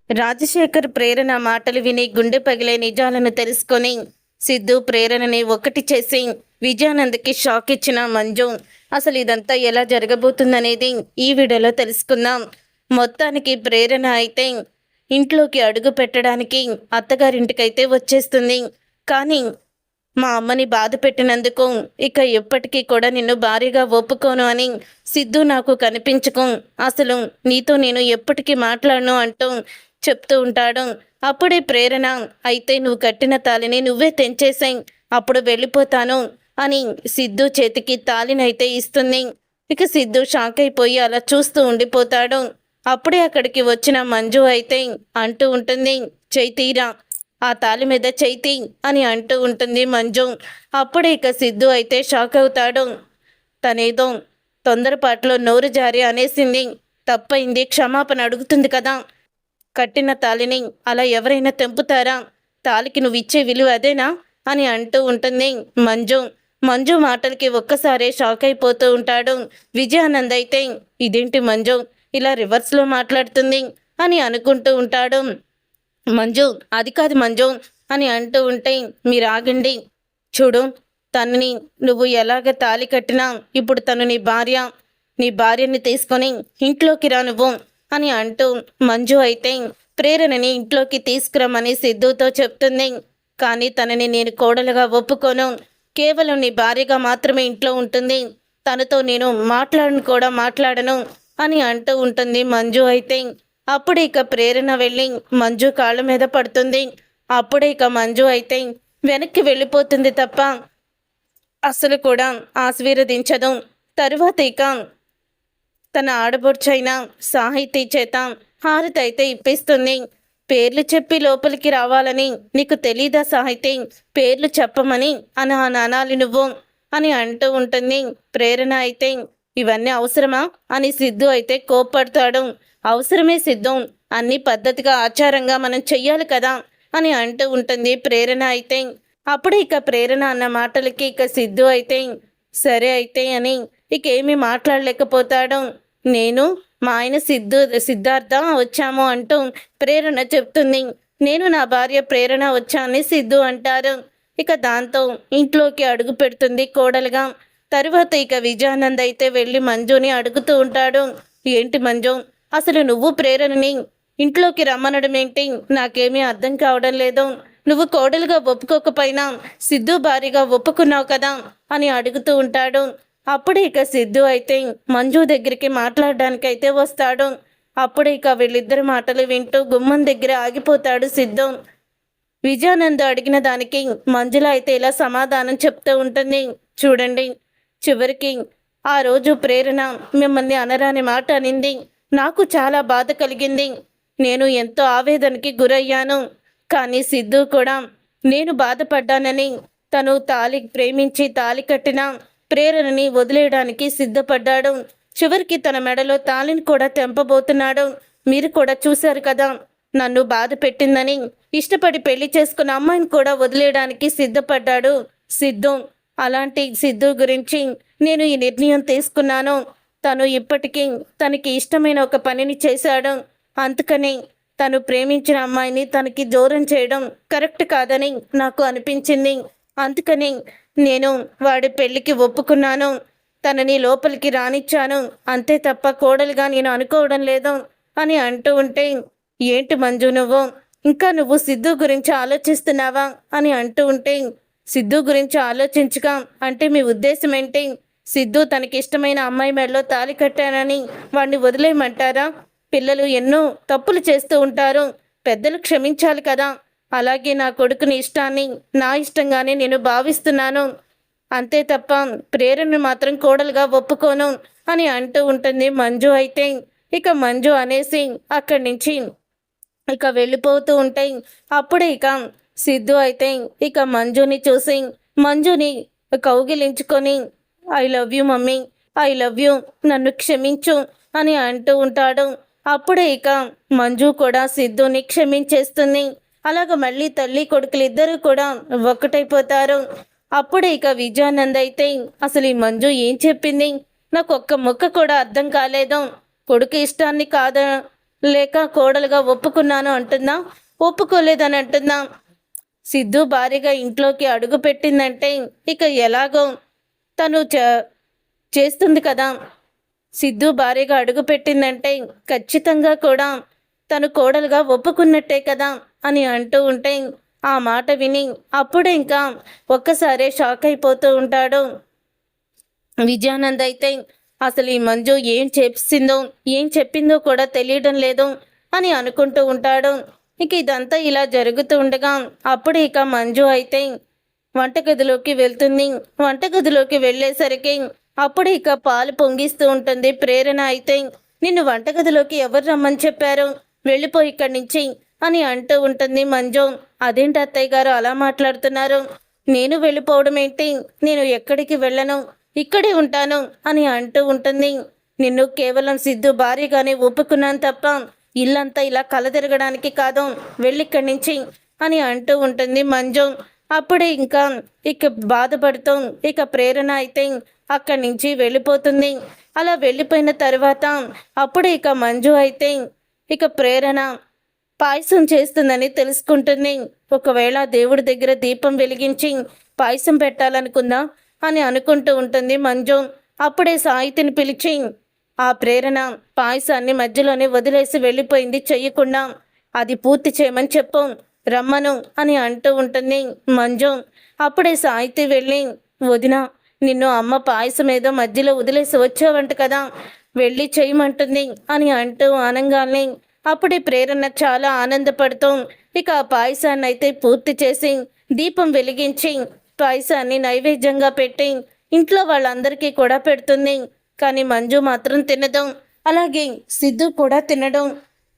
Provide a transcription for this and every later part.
రాజశేఖర్ ప్రేరణ మాటలు విని గుండె పగిలే నిజాలను తెలుసుకొని సిద్ధు ప్రేరణని ఒకటి చేసి విజయానంద్కి షాక్ ఇచ్చిన మంజు. అసలు ఇదంతా ఎలా జరగబోతుందనేది ఈ వీడియోలో తెలుసుకుందాం. మొత్తానికి ప్రేరణ అయితే ఇంట్లోకి అడుగు పెట్టడానికి అత్తగారింటికైతే వచ్చేస్తుంది. కానీ మా అమ్మని బాధ పెట్టినందుకు ఇక ఎప్పటికీ కూడా నిన్ను భారీగా ఒప్పుకోను అని సిద్ధు నాకు కనిపించుకో, అసలు నీతో నేను ఎప్పటికీ మాట్లాడను అంటూ చెప్తూ ఉంటాడు. అప్పుడే ప్రేరణ అయితే నువ్వు కట్టిన తాళిని నువ్వే తెంచేసాయి, అప్పుడు వెళ్ళిపోతాను అని సిద్ధు చేతికి తాళినైతే ఇస్తుంది. ఇక సిద్ధు షాక్ అయిపోయి అలా చూస్తూ ఉండిపోతాడు. అప్పుడే అక్కడికి వచ్చిన మంజు అయితే అంటూ ఉంటుంది, చైతీరా ఆ తాళి మీద చైతి అని అంటూ ఉంటుంది మంజు. అప్పుడే ఇక సిద్ధు అయితే షాక్ అవుతాడు. తనేదో తొందరపాట్లో నోరు జారి అనేసింది, తప్పైంది, క్షమాపణ అడుగుతుంది కదా, కట్టిన తాళిని అలా ఎవరైనా తెంపుతారా, తాళికి నువ్వు ఇచ్చే విలువ అదేనా అని అంటూ ఉంటుంది మంజు. మంజు మాటలకి ఒక్కసారే షాక్ అయిపోతూ ఉంటాడు. విజయానంద్ అయితే ఇదేంటి మంజు ఇలా రివర్స్లో మాట్లాడుతుంది అని అనుకుంటూ ఉంటాడు. మంజు అది కాదు మంజు అని అంటూ ఉంటే, మీరు ఆగండి, చూడు తనని నువ్వు ఎలాగ తాళి కట్టినా ఇప్పుడు తను నీ భార్యని తీసుకొని ఇంట్లోకి రా నువ్వు అని అంటూ మంజు అయితే ప్రేరణని ఇంట్లోకి తీసుకురమ్మని సిద్ధుతో చెప్తుంది. కానీ తనని నేను కోడలుగా ఒప్పుకోను, కేవలం నీ భార్యగా మాత్రమే ఇంట్లో ఉంటుంది, తనతో నేను మాట్లాడను అని అంటూ ఉంటుంది మంజు అయితే. అప్పుడే ఇక ప్రేరణ వెళ్ళి మంజు కాళ్ళ మీద పడుతుంది. అప్పుడే ఇక మంజు అయితే వెనక్కి వెళ్ళిపోతుంది తప్ప అసలు కూడా ఆశీర్వదించదు. తరువాత ఇక తన ఆడబొడ్చైన సాహితీ చేత హారతి అయితే ఇప్పిస్తుంది. పేర్లు చెప్పి లోపలికి రావాలని నీకు తెలీదా సాహితీ, పేర్లు చెప్పమని అనాలి నువ్వు అని అంటూ ఉంటుంది. ప్రేరణ అయితే ఇవన్నీ అవసరమా అని సిద్ధు అయితే కోప్పడతాడు. అవసరమే సిద్ధం, అన్ని పద్ధతిగా ఆచారంగా మనం చెయ్యాలి కదా అని అంటూ ఉంటుంది ప్రేరణ అయితే. అప్పుడు ఇక ప్రేరణ అన్న మాటలకి ఇక సిద్ధు అయితే సరే అయితే అని ఇక ఏమీ మాట్లాడలేకపోతాడు. నేను మా ఆయన సిద్ధార్థ వచ్చాము అంటూ ప్రేరణ చెప్తుంది. నేను నా భార్య ప్రేరణ వచ్చానని సిద్ధు అంటారు. ఇక దాంతో ఇంట్లోకి అడుగు పెడుతుంది కోడలుగా. తరువాత ఇక విజయానంద్ అయితే వెళ్ళి మంజుని అడుగుతూ ఉంటాడు, ఏంటి మంజు అసలు నువ్వు ప్రేరణని ఇంట్లోకి రమ్మనడం ఏంటి, నాకేమీ అర్థం కావడం లేదు, నువ్వు కోడలుగా ఒప్పుకోకపోయినా సిద్ధు భారీగా ఒప్పుకున్నావు కదా అని అడుగుతూ ఉంటాడు. అప్పుడే ఇక సిద్ధు అయితే మంజు దగ్గరికి మాట్లాడడానికైతే వస్తాడు. అప్పుడే ఇక వీళ్ళిద్దరి మాటలు వింటూ గుమ్మం దగ్గర ఆగిపోతాడు సిద్ధు. విజయానంద్ అడిగిన దానికి మంజుల అయితే ఇలా సమాధానం చెప్తూ ఉంటుంది, చూడండి చివరికి ఆ రోజు ప్రేరణ మిమ్మల్ని అనరాని మాట అనింది, నాకు చాలా బాధ కలిగింది, నేను ఎంతో ఆవేదనకి గురయ్యాను, కానీ సిద్ధు కూడా నేను బాధపడ్డానని తను ప్రేమించి తాళి కట్టిన ప్రేరణని వదిలేయడానికి సిద్ధపడ్డాడు. చివరికి తన మెడలో తాళిని కూడా తెంపబోతున్నాడు. మీరు కూడా చూశారు కదా, నన్ను బాధ పెట్టిందని ఇష్టపడి పెళ్లి చేసుకున్న అమ్మాయిని కూడా వదిలేయడానికి సిద్ధపడ్డాడు సిద్ధు. అలాంటి సిద్ధు గురించి నేను ఈ నిర్ణయం తీసుకున్నాను. తను ఇప్పటికీ తనకి ఇష్టమైన ఒక పనిని చేశాడు, అందుకని తను ప్రేమించిన అమ్మాయిని తనకి దూరం చేయడం కరెక్ట్ కాదని నాకు అనిపించింది. అందుకని నేను వాడి పెళ్ళికి ఒప్పుకున్నాను, తనని లోపలికి రానిచ్చాను, అంతే తప్ప కోడలుగా నేను అనుకోవడం లేదు అని అంటూ ఉంటే, ఏంటి మంజు ఇంకా నువ్వు సిద్ధు గురించి ఆలోచిస్తున్నావా అని అంటూ ఉంటే, సిద్ధు గురించి ఆలోచించగా అంటే మీ ఉద్దేశం ఏంటి, సిద్ధు తనకి ఇష్టమైన అమ్మాయి మెడలో తాళి కట్టానని వాడిని వదిలేయమంటారా, పిల్లలు ఎన్నో తప్పులు చేస్తూ ఉంటారు, పెద్దలు క్షమించాలి కదా, అలాగే నా కొడుకుని ఇష్టాన్ని నా ఇష్టంగానే నేను భావిస్తున్నాను, అంతే తప్ప ప్రేరణను మాత్రం కోడలుగా ఒప్పుకోను అని అంటూ ఉంటుంది మంజు అయితే. ఇక మంజు అనేసి అక్కడి నుంచి ఇక వెళ్ళిపోతూ ఉంటాయి. అప్పుడే ఇక సిద్ధు అయితే ఇక మంజుని చూసి మంజుని కౌగిలించుకొని I love you mummy, I love you, నన్ను క్షమించు అని అంటూ ఉంటాడు. అప్పుడే ఇక మంజు కూడా సిద్ధుని క్షమించేస్తుంది. అలాగ మళ్ళీ తల్లి కొడుకులు ఇద్దరు కూడా ఒక్కటైపోతారు. అప్పుడే ఇక విజయానంద్ అయితే అసలు ఈ మంజు ఏం చెప్పింది, నాకు ఒక్క ముక్క కూడా అర్థం కాలేదు, కొడుకు ఇష్టాన్ని లేక కోడలుగా ఒప్పుకున్నాను అంటుందా? ఒప్పుకోలేదని అంటుందా? సిద్ధు భారీగా ఇంట్లోకి అడుగు పెట్టిందంటే ఇక ఎలాగో తను చేస్తుంది కదా. సిద్ధు భారీగా అడుగు పెట్టిందంటే ఖచ్చితంగా కూడా తను కోడలుగా ఒప్పుకున్నట్టే కదా అని అంటూ ఉంటే ఆ మాట విని అప్పుడే ఇంకా ఒక్కసారే షాక్ అయిపోతూ ఉంటాడు విజయానంద్. అయితే అసలు ఈ మంజు ఏం చెప్పిందో కూడా తెలియడం లేదు అని అనుకుంటూ ఉంటాడు. ఇక ఇదంతా ఇలా జరుగుతూ ఉండగా అప్పుడు ఇక మంజు అయితే వంటగదిలోకి వెళ్తుంది. వంటగదిలోకి వెళ్ళేసరికి అప్పుడు ఇక పాలు పొంగిస్తూ ఉంటుంది ప్రేరణ. అయితే నిన్ను వంటగదిలోకి ఎవరు రమ్మని చెప్పారు, వెళ్ళిపోయి ఇక్కడి నుంచి అని అంటూ ఉంటుంది మంజు. అదేంటి అత్తయ్య గారు అలా మాట్లాడుతున్నారు? నేను వెళ్ళిపోవడం ఏంటి? నేను ఎక్కడికి వెళ్ళను, ఇక్కడే ఉంటాను అని అంటూ ఉంటుంది. నిన్ను కేవలం సిద్ధు భారీగానే ఒప్పుకున్నాను తప్ప ఇల్లంతా ఇలా కలదిరగడానికి కాదు, వెళ్ళిక్కడి నుంచి అని అంటూ ఉంటుంది మంజు. అప్పుడే ఇక బాధపడుతూ ఇక ప్రేరణ అయితే అక్కడి నుంచి వెళ్ళిపోతుంది. అలా వెళ్ళిపోయిన తర్వాత అప్పుడు ఇక మంజు అయితే ఇక ప్రేరణ పాయసం చేస్తుందని తెలుసుకుంటుంది. ఒకవేళ దేవుడి దగ్గర దీపం వెలిగించి పాయసం పెట్టాలనుకుందా అని అనుకుంటూ ఉంటుంది మంజు. అప్పుడే సాయితిని పిలిచి ఆ ప్రేరణ పాయసాన్ని మధ్యలోనే వదిలేసి వెళ్ళిపోయింది చెయ్యకుండా, అది పూర్తి చేయమని చెప్పు, రమ్మను అని అంటూ ఉంటుంది మంజు. అప్పుడే సాయితి వెళ్ళి వదిన, నిన్ను అమ్మ పాయసం ఏదో మధ్యలో వదిలేసి వచ్చావంట కదా, వెళ్ళి చేయమంటుంది అని అంటూ ఆనంగాల్ని అప్పుడే ప్రేరణ చాలా ఆనందపడుతూ ఇక ఆ పాయసాన్ని అయితే పూర్తి చేసి దీపం వెలిగించి పాయసాన్ని నైవేద్యంగా పెట్టి ఇంట్లో వాళ్ళందరికీ కూడా పెడుతుంది. కానీ మంజు మాత్రం తినడం, అలాగే సిద్ధు కూడా తినడం.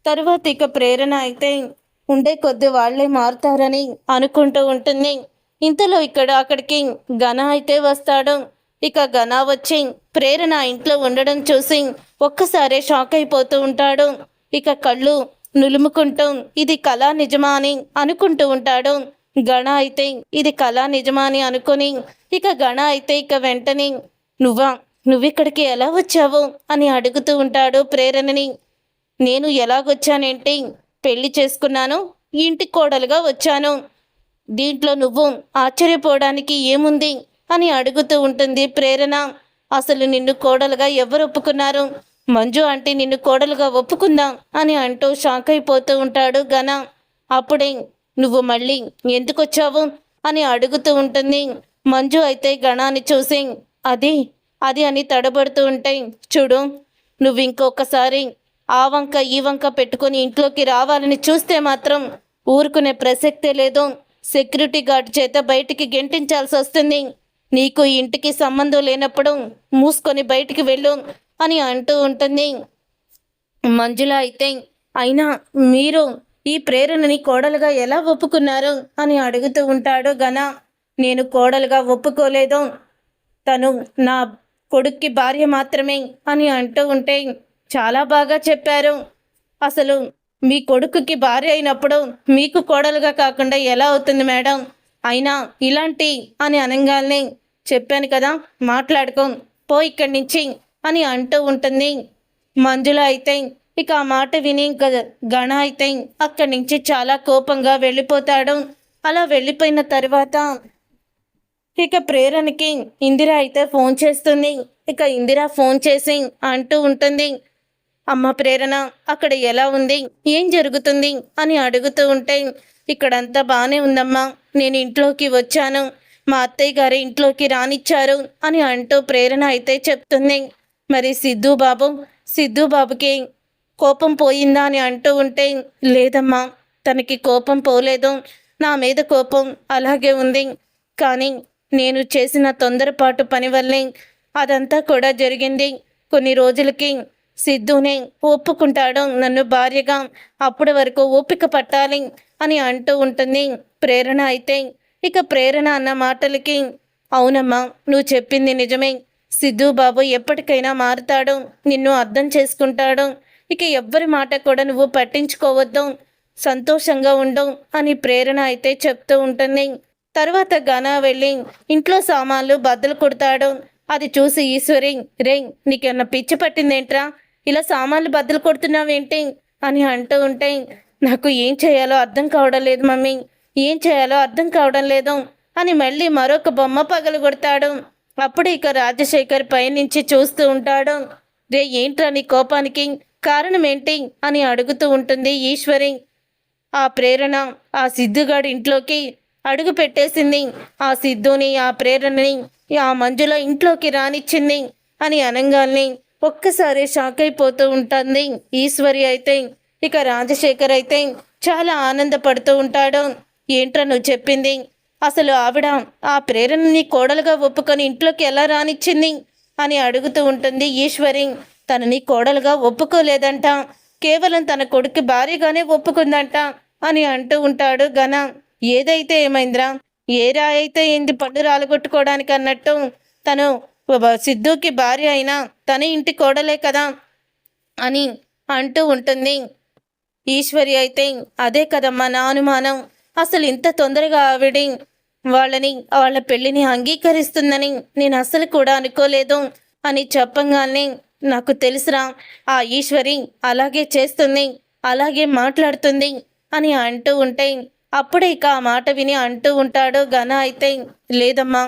తరువాత ఇక ప్రేరణ అయితే ఉండే కొద్ది వాళ్లే మారుతారని అనుకుంటూ ఉంటుంది. ఇంతలో అక్కడికి ఘన అయితే వస్తాడు. ఇక ఘన వచ్చి ప్రేరణ ఇంట్లో ఉండడం చూసి ఒక్కసారే షాక్ అయిపోతూ ఉంటాడు. ఇక కళ్ళు నులుముకుంటూ ఇది కళా నిజమా అని అనుకుంటూ ఉంటాడు. గణ అయితే ఇది కళా నిజమా అని అనుకుని ఇక గణ అయితే ఇక వెంటనే నువ్విక్కడికి ఎలా వచ్చావు అని అడుగుతూ ఉంటాడు ప్రేరణని. నేను ఎలాగొచ్చానేంటి, పెళ్లి చేసుకున్నాను, ఇంటి కోడలుగా వచ్చాను, దీంట్లో నువ్వు ఆశ్చర్యపోవడానికి ఏముంది అని అడుగుతూ ఉంటుంది ప్రేరణ. అసలు నిన్ను కోడలుగా ఎవరు ఒప్పుకున్నారు? మంజు అంటే నిన్ను కోడలుగా ఒప్పుకుందాం అని అంటూ షాక్ అయిపోతూ ఉంటాడు ఘన. అప్పుడే నువ్వు మళ్ళీ ఎందుకు వచ్చావు అని అడుగుతూ ఉంటుంది మంజు. అయితే గణాన్ని చూసి అది అని తడబడుతూ ఉంటాయి. చూడు, నువ్వు ఇంకొకసారి ఆ వంక ఈ వంక పెట్టుకుని ఇంట్లోకి రావాలని చూస్తే మాత్రం ఊరుకునే ప్రసక్తే లేదు. సెక్యూరిటీ గార్డ్ చేత బయటికి గెంటించాల్సి వస్తుంది. నీకు ఇంటికి సంబంధం లేనప్పుడు మూసుకొని బయటికి వెళ్ళు అని అంటూ ఉంటుంది మంజుల. అయితే అయినా మీరు ఈ ప్రేరణని కోడలుగా ఎలా ఒప్పుకున్నారు అని అడుగుతూ ఉంటాడు ఘన. నేను కోడలుగా ఒప్పుకోలేదు, తను నా కొడుక్కి భార్య మాత్రమే అని అంటూ ఉంటే చాలా బాగా చెప్పారు. అసలు మీ కొడుకుకి భార్య అయినప్పుడు మీకు కోడలుగా కాకుండా ఎలా అవుతుంది మేడం? అయినా ఇలాంటి అని అనగానే చెప్పాను కదా, మాట్లాడుకో, పో ఇక్కడి నుంచి అని అంటూ ఉంటుంది మంజుల. అయితే ఇక ఆ మాట విని గణ అయితే అక్కడి నుంచి చాలా కోపంగా వెళ్ళిపోతాడు. అలా వెళ్ళిపోయిన తర్వాత ఇక ప్రేరణకి ఇందిర అయితే ఫోన్ చేస్తుంది. ఇక ఇందిర ఫోన్ చేసి అంటూ ఉంటుంది, అమ్మ ప్రేరణ అక్కడ ఎలా ఉంది, ఏం జరుగుతుంది అని అడుగుతూ ఉంటే ఇక్కడంతా బాగానే ఉందమ్మా, నేను ఇంట్లోకి వచ్చాను, మా అత్తయ్య గారి ఇంట్లోకి రానిచ్చారు అని అంటూ ప్రేరణ అయితే చెప్తుంది. మరి సిద్ధు బాబుకి కోపం పోయిందా అని అంటూ ఉంటే లేదమ్మా, తనకి కోపం పోలేదు, నా మీద కోపం అలాగే ఉంది. కానీ నేను చేసిన తొందరపాటు పని వల్లే అదంతా కూడా జరిగింది. కొన్ని రోజులకి సిద్ధునే ఒప్పుకుంటాడు నన్ను భార్యగా, అప్పటి వరకు ఓపిక పట్టాలి అని అంటూ ఉంటుంది ప్రేరణ. అయితే ఇక ప్రేరణ అన్న మాటలకి అవునమ్మా, నువ్వు చెప్పింది నిజమే, సిద్ధు బాబు ఎప్పటికైనా మారుతాడు, నిన్ను అర్థం చేసుకుంటాడు, ఇక ఎవ్వరి మాట కూడా నువ్వు పట్టించుకోవద్దు, సంతోషంగా ఉండు అని ప్రేరణ అయితే చెప్తూ ఉంటుంది. తర్వాత ఘన వెళ్ళి ఇంట్లో సామాన్లు బద్దలు కొడతాడు. అది చూసి ఈశ్వరి, రే నీకేమన్నా పిచ్చి పట్టిందేంట్రా, ఇలా సామాన్లు బద్దలు కొడుతున్నావేంటి అని అంటూ ఉంటే, నాకు ఏం చేయాలో అర్థం కావడం లేదు మమ్మీ, ఏం చేయాలో అర్థం కావడం లేదు అని మళ్ళీ మరొక బొమ్మ పగలగొడతాడు. అప్పుడు ఇక రాజశేఖర్ పైనుంచి చూస్తూ ఉంటాడు. రే ఏంట్రా నీ కోపానికి కారణం ఏంటి అని అడుగుతూ ఉంటుంది ఈశ్వరి. ఆ ప్రేరణ ఆ సిద్ధుగాడి ఇంట్లోకి అడుగు పెట్టేసింది. ఆ సిద్ధుని ఆ ప్రేరణని ఆ మంజుల ఇంట్లోకి రానిచ్చింది అని అనంగాల్ని ఒక్కసారి షాక్ అయిపోతూ ఉంటుంది ఈశ్వరి అయితే. ఇక రాజశేఖర్ అయితే చాలా ఆనందపడుతూ ఉంటాడు. ఏంట్రా నువ్వు చెప్పింది? అసలు ఆవిడ ఆ ప్రేరణని కోడలుగా ఒప్పుకొని ఇంట్లోకి ఎలా రానిచ్చింది అని అడుగుతూ ఉంటుంది ఈశ్వరి. తనని కోడలుగా ఒప్పుకోలేదంట, కేవలం తన కొడుకు భార్యగానే ఒప్పుకుందంట అని అంటూ ఉంటాడు ఘన. ఏదైతే ఏమైందిరా, ఏ రాయైతే ఏంది పళ్ళు రాలగొట్టుకోవడానికి అన్నట్టు తను సిద్ధుకి భార్య అయినా తన ఇంటి కోడలే కదా అని అంటూ ఉంటుంది ఈశ్వరి అయితే. అదే కదమ్మా నా అనుమానం. అసలు ఇంత తొందరగా ఆవిడి వాళ్ళ పెళ్లిని అంగీకరిస్తుందని నేను అసలు కూడా అనుకోలేదు అని చెప్పంగానే, నాకు తెలుసురా, ఆ ఈశ్వరి అలాగే చేస్తుంది, అలాగే మాట్లాడుతుంది అని అంటూ ఉంటే, అప్పుడే ఇక ఆ మాట విని అంటూ ఉంటాడు ఘన అయితే. లేదమ్మా,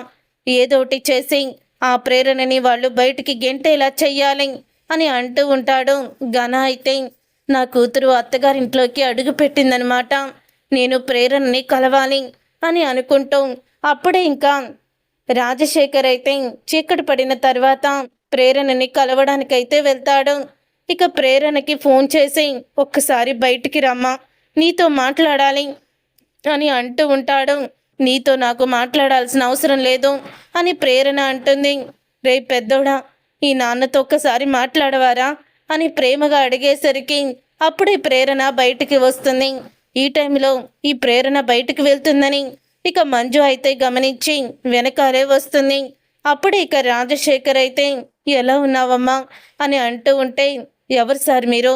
ఏదోటి చేసి ఆ ప్రేరణని వాళ్ళు బయటికి గెంటేలా చెయ్యాలి అని అంటూ ఉంటాడు ఘన అయితే. నా కూతురు అత్తగారింట్లోకి అడుగు పెట్టిందనమాట, నేను ప్రేరణని కలవాలి అని అనుకుంటూ అప్పుడే ఇంకా రాజశేఖర్ అయితే చీకటి పడిన తర్వాత ప్రేరణని కలవడానికైతే వెళ్తాడు. ఇక ప్రేరణకి ఫోన్ చేసి ఒక్కసారి బయటికి రమ్మా, నీతో మాట్లాడాలి అని అంటూ ఉంటాడు. నీతో నాకు మాట్లాడాల్సిన అవసరం లేదు అని ప్రేరణ అంటుంది. రే పెద్దోడా, ఈ నాన్నతో ఒక్కసారి మాట్లాడవారా అని ప్రేమగా అడిగేసరికి అప్పుడే ప్రేరణ బయటికి వస్తుంది. ఈ టైంలో ఈ ప్రేరణ బయటికి వెళ్తుందని ఇక మంజు అయితే గమనించి వెనకాలే వస్తుంది. అప్పుడే ఇక రాజశేఖర్ అయితే ఎలా ఉన్నావమ్మా అని అంటూ ఉంటే, ఎవరు సార్ మీరు,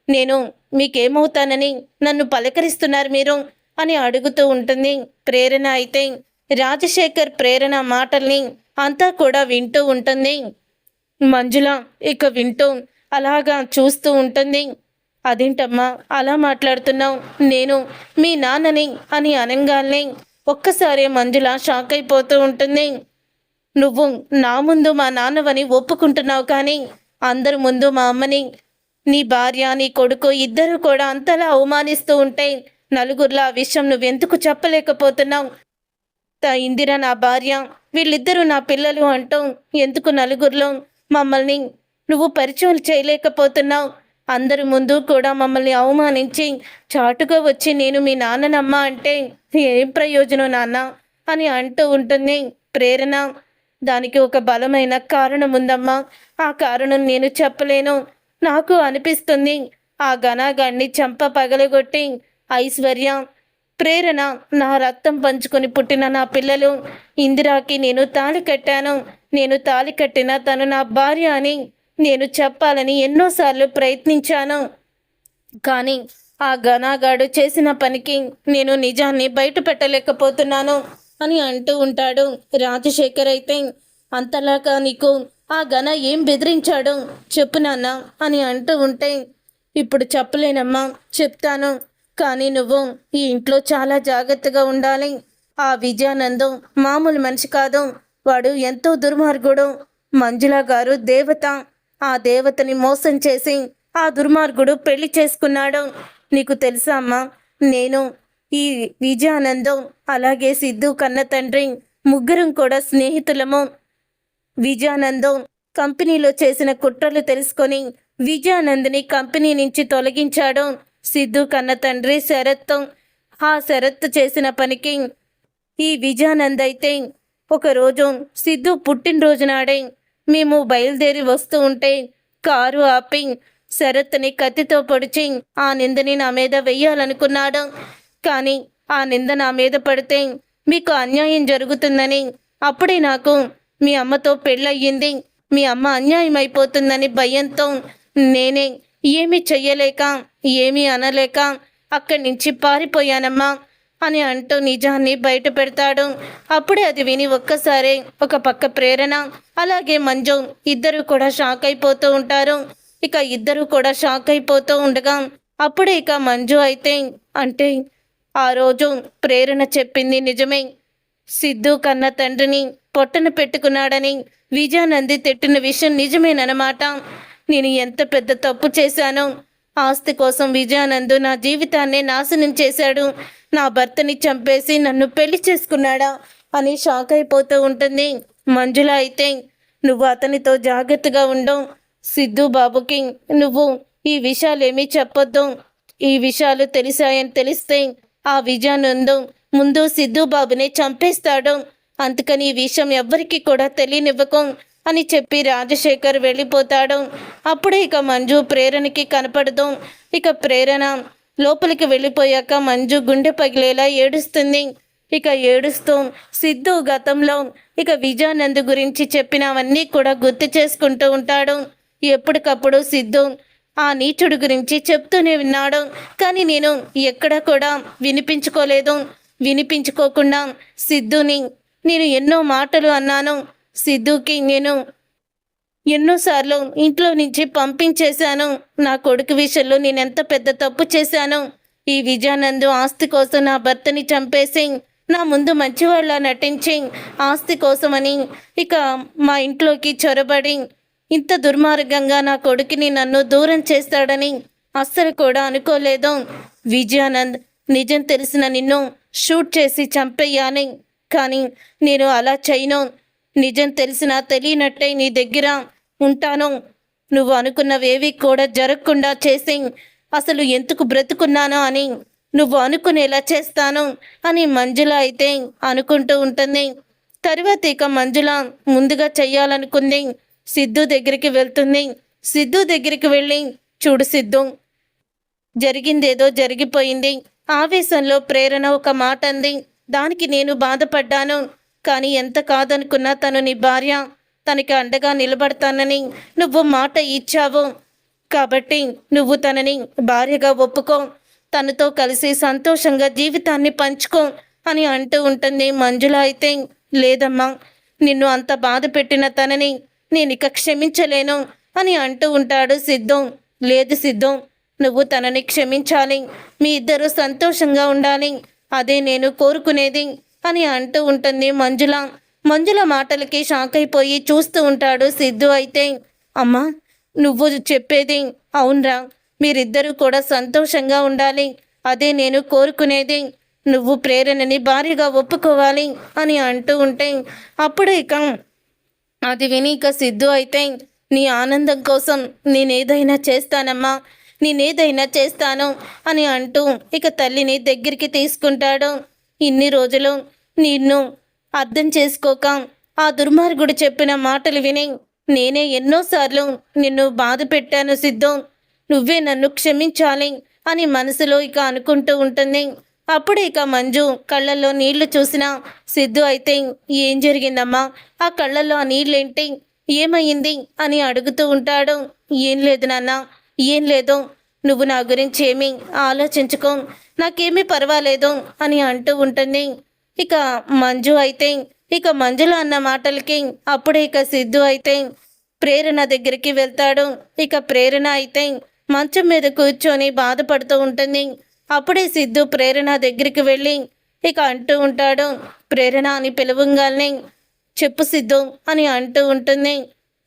నేను మీకేమవుతానని నన్ను పలకరిస్తున్నారు మీరు అని అడుగుతూ ఉంటుంది ప్రేరణ అయితే. రాజశేఖర్ ప్రేరణ మాటల్ని అంతా కూడా వింటూ ఉంటుంది. మంజుల ఇక వింటూ అలాగా చూస్తూ ఉంటుంది. అదేంటమ్మా అలా మాట్లాడుతున్నావు, నేను మీ నాన్నని అని అనంగానే ఒక్కసారి మంజుల షాక్ అయిపోతూ ఉంటుంది. నువ్వు నా ముందు మా నాన్నవని ఒప్పుకుంటున్నావు, కానీ అందరి ముందు మా అమ్మని, నీ భార్య నీ కొడుకు ఇద్దరు కూడా అంతలా అవమానిస్తూ ఉంటే నలుగురిలో ఆ విషయం నువ్వెందుకు చెప్పలేకపోతున్నావు? ఇందిర నా భార్య, వీళ్ళిద్దరూ నా పిల్లలు అంటూ ఎందుకు నలుగురిలో మమ్మల్ని నువ్వు పరిచయం చేయలేకపోతున్నావు? అందరి ముందు కూడా మమ్మల్ని అవమానించి చాటుగా వచ్చి నేను మీ నాన్ననమ్మ అంటే ఏం ప్రయోజనం నాన్న అని అంటూ ఉంటుంది ప్రేరణ. దానికి ఒక బలమైన కారణం ఉందమ్మా, ఆ కారణం నేను చెప్పలేను. నాకు అనిపిస్తుంది ఆ ఘనాగాన్ని చంప పగలగొట్టి ఐశ్వర్య, ప్రేరణ నా రక్తం పంచుకొని పుట్టిన నా పిల్లలు. ఇందిరాకి నేను తాళి కట్టాను, నేను తాళి కట్టిన తను నా భార్య అని నేను చెప్పాలని ఎన్నోసార్లు ప్రయత్నించాను, కానీ ఆ ఘనాగాడు చేసిన పనికి నేను నిజాన్ని బయట పెట్టలేకపోతున్నాను అని అంటూ ఉంటాడు రాజశేఖర్ అయితే. అంతలాగా నీకు ఆ ఘన ఏం బెదిరించాడు చెప్పు నాన్న అని అంటూ ఉంటే, ఇప్పుడు చెప్పలేనమ్మా, చెప్తాను, కానీ నువ్వు ఈ ఇంట్లో చాలా జాగ్రత్తగా ఉండాలి. ఆ విజయానందం మామూలు మనిషి కాదు, వాడు ఎంతో దుర్మార్గుడు. మంజుల గారు దేవత, ఆ దేవతని మోసం చేసి ఆ దుర్మార్గుడు పెళ్లి చేసుకున్నాడు. నీకు తెలుసా అమ్మా, నేను ఈ విజయానందం అలాగే సిద్ధు కన్న తండ్రి ముగ్గురం కూడా స్నేహితులము. విజయానందం కంపెనీలో చేసిన కుట్రలు తెలుసుకొని విజయానందని కంపెనీ నుంచి తొలగించాడు సిద్ధు కన్న తండ్రి శరత్. ఆ శరత్ చేసిన పనికి ఈ విజయానంద్ అయితే ఒకరోజు సిద్ధు పుట్టినరోజు నాడే మేము బయలుదేరి వస్తూ ఉంటే కారు ఆపి శరత్ని కత్తితో పొడిచి ఆ నిందని నా మీద వెయ్యాలనుకున్నాడు. కానీ ఆ నింద నా మీద పడితే మీకు అన్యాయం జరుగుతుందని, అప్పుడే నాకు మీ అమ్మతో పెళ్ళయ్యింది, మీ అమ్మ అన్యాయం అయిపోతుందని భయంతో నేనే ఏమీ చెయ్యలేక ఏమీ అనలేక అక్కడి నుంచి పారిపోయానమ్మా అని అంటూ నిజాన్ని బయట పెడతాడు. అప్పుడే అది విని ఒక్కసారి ఒక పక్క ప్రేరణ అలాగే మంజు ఇద్దరు కూడా షాక్ అయిపోతూ ఉంటారు. ఇక ఇద్దరు కూడా షాక్ అయిపోతూ ఉండగా అప్పుడు ఇక మంజు అయితే అంటే ఆ రోజు ప్రేరణ చెప్పింది నిజమే. సిద్ధు కన్న తండ్రిని పొట్టన పెట్టుకున్నాడని విజయానంది తిట్టిన విషయం నిజమేనన్నమాట. నేను ఎంత పెద్ద తప్పు చేశానో. ఆస్తి కోసం విజయానందు నా జీవితాన్నే నాశనం చేశాడు. నా భర్తని చంపేసి నన్ను పెళ్లి చేసుకున్నాడా అని షాక్ అయిపోతూ ఉంటుంది. మంజుల అయితే నువ్వు అతనితో జాగ్రత్తగా ఉండు. సిద్ధు బాబుకి నువ్వు ఈ విషయాలేమీ చెప్పొద్దు. ఈ విషయాలు తెలిసాయని తెలిస్తే ఆ విజయానందు ముందు సిద్ధు బాబుని చంపేస్తాడు. అందుకని ఈ విషయం ఎవ్వరికి కూడా తెలియనివ్వకు అని చెప్పి రాజశేఖర్ వెళ్ళిపోతాడు. అప్పుడే ఇక మంజు ప్రేరణకి కనపడదు. ఇక ప్రేరణ లోపలికి వెళ్ళిపోయాక మంజు గుండె పగిలేలా ఏడుస్తుంది. ఇక ఏడుస్తూ సిద్ధు గతంలో ఇక విజయానంద్ గురించి చెప్పినవన్నీ కూడా గుర్తు చేసుకుంటూ ఉంటాడు. ఎప్పటికప్పుడు సిద్ధు ఆ నీచుడు గురించి చెప్తూనే విన్నాడు. కానీ నేను ఎక్కడా కూడా వినిపించుకోకుండా సిద్ధుని నేను ఎన్నో మాటలు అన్నాను. సిద్ధుకి నేను ఎన్నోసార్లు ఇంట్లో నుంచి పంపించేశాను. నా కొడుకు విషయంలో నేను ఎంత పెద్ద తప్పు చేశాను. ఈ విజయానందు ఆస్తి కోసం నా భర్తని చంపేసి నా ముందు మంచివాళ్ళ నటించి ఆస్తి కోసమని ఇక మా ఇంట్లోకి చొరబడి ఇంత దుర్మార్గంగా నా కొడుకుని నన్ను దూరం చేస్తాడని అస్సలు కూడా అనుకోలేదు. విజయానంద్ నిజం తెలిసిన నిన్ను షూట్ చేసి చంపేయాలి. కానీ నేను అలా చేయను. నిజం తెలిసినా తెలియనట్టే నీ దగ్గర ఉంటాను. నువ్వు అనుకున్నవేవి కూడా జరగకుండా చేసి అసలు ఎందుకు బ్రతుకున్నానో అని నువ్వు అనుకునేలా చేస్తాను అని మంజుల అయితే అనుకుంటూ ఉంటుంది. తరువాత ఇక మంజుల ముందుగా చెయ్యాలనుకుంది సిద్ధు దగ్గరికి వెళ్తుంది. సిద్ధు దగ్గరికి వెళ్ళి చూడు సిద్ధు, జరిగిందేదో జరిగిపోయింది. ఆవేశంలో ప్రేరణ ఒక మాట అంది. దానికి నేను బాధపడ్డాను. కానీ ఎంత కాదనుకున్నా తను నీ భార్య, తనకి అండగా నిలబడతానని నువ్వు మాట ఇచ్చావు. కాబట్టి నువ్వు తనని భార్యగా ఒప్పుకో, తనతో కలిసి సంతోషంగా జీవితాన్ని పంచుకో అని అంటూ ఉంటుంది. మంజుల అయితే లేదమ్మా, నిన్ను అంత బాధ పెట్టిన తనని నేను ఇక క్షమించలేను అని అంటూ ఉంటాడు సిద్ధు. లేదు సిద్ధు, నువ్వు తనని క్షమించాలి. మీ ఇద్దరు సంతోషంగా ఉండాలి, అదే నేను కోరుకునేది అని అంటూ ఉంటుంది మంజుల. మంజుల మాటలకి షాక్ అయిపోయి చూస్తూ ఉంటాడు సిద్ధు. అయితే అమ్మా, నువ్వు చెప్పేది అవునరా, మీరిద్దరూ కూడా సంతోషంగా ఉండాలి, అదే నేను కోరుకునేది. నువ్వు ప్రేరణని భారీగా ఒప్పుకోవాలి అని అంటూ ఉంటే అప్పుడు ఇక అది విని ఇక సిద్ధు అయితే నీ ఆనందం కోసం నేనేదైనా చేస్తానమ్మా, నేనేదైనా చేస్తాను అని అంటూ ఇక తల్లిని దగ్గరికి తీసుకుంటాడు. ఇన్ని రోజులు నిన్ను అర్థం చేసుకోక ఆ దుర్మార్గుడు చెప్పిన మాటలు విని నేనే ఎన్నోసార్లు నిన్ను బాధ పెట్టాను సిద్ధు, నువ్వే నన్ను క్షమించాలి అని మనసులో ఇక అనుకుంటూ ఉంటుంది. అప్పుడు ఇక మంజు కళ్ళల్లో నీళ్లు చూసిన సిద్ధు అయితే ఏం జరిగిందమ్మా, ఆ కళ్ళల్లో ఆ నీళ్ళేంటి, ఏమయ్యింది అని అడుగుతూ ఉంటాడు. ఏం లేదు నాన్న, ఏం లేదు, నువ్వు నా గురించి ఏమీ ఆలోచించుకో, నాకేమీ పర్వాలేదు అని అంటూ ఉంటుంది. ఇక మంజు అయితే ఇక మంజులో అన్న మాటలకి అప్పుడే ఇక సిద్ధు అయితే ప్రేరణ దగ్గరికి వెళ్తాడు. ఇక ప్రేరణ అయితే మంచం మీద కూర్చొని బాధపడుతూ ఉంటుంది. అప్పుడే సిద్ధు ప్రేరణ దగ్గరికి వెళ్ళి ఇక అంటూ ఉంటాడు. ప్రేరణ అని పిలవంగానే చెప్పు సిద్ధు అని అంటూ ఉంటుంది.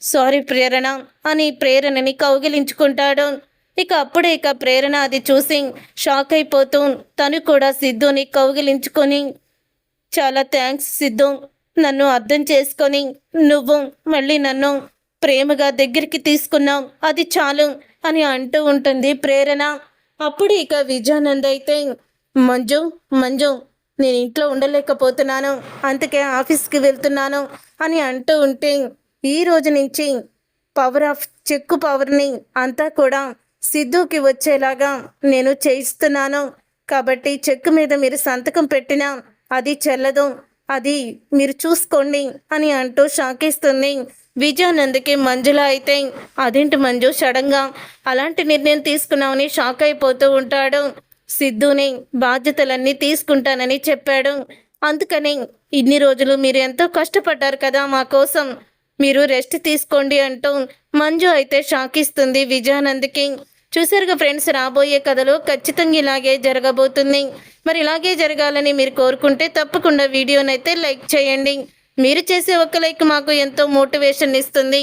సారీ ప్రేరణ అని ప్రేరణని కౌగిలించుకుంటాడు. ఇక అప్పుడే ఇక ప్రేరణ అది చూసి షాక్ అయిపోతూ తను కూడా సిద్ధుని కౌగిలించుకొని చాలా థ్యాంక్స్ సిద్ధు, నన్ను అర్థం చేసుకొని నువ్వు మళ్ళీ నన్ను ప్రేమగా దగ్గరికి తీసుకున్నావు, అది చాలు అని అంటూ ఉంటుంది ప్రేరణ. అప్పుడు ఇక విజయానంద్ అయితే మంజు మంజు నేను ఇంట్లో ఉండలేకపోతున్నాను, అందుకే ఆఫీస్కి వెళ్తున్నాను అని అంటూ ఉంటే ఈ రోజు నుంచి పవర్ ఆఫ్ చెక్కు పవర్ని అంతా కూడా సిద్ధుకి వచ్చేలాగా నేను చేయిస్తున్నాను. కాబట్టి చెక్కు మీద మీరు సంతకం పెట్టినా అది చెల్లదు, అది మీరు చూసుకోండి అని అంటూ షాకిస్తుంది విజయానంద్కి. మంజుల అయితే అదేంటి మంజు సడన్గా అలాంటి నిర్ణయం తీసుకున్నామని షాక్ అయిపోతూ ఉంటాడు. సిద్ధుని బాధ్యతలన్నీ తీసుకుంటానని చెప్పాడు, అందుకని ఇన్ని రోజులు మీరు ఎంతో కష్టపడ్డారు కదా మా కోసం, మీరు రెస్ట్ తీసుకోండి అంటూ మంజు అయితే షాక్ ఇస్తుంది విజయానంద్కి. చూసారుగా ఫ్రెండ్స్, రాబోయే కథలో ఖచ్చితంగా ఇలాగే జరగబోతుంది. మరి ఇలాగే జరగాలని మీరు కోరుకుంటే తప్పకుండా వీడియోనైతే లైక్ చేయండి. మీరు చేసే ఒక్క లైక్ మాకు ఎంతో మోటివేషన్ ఇస్తుంది.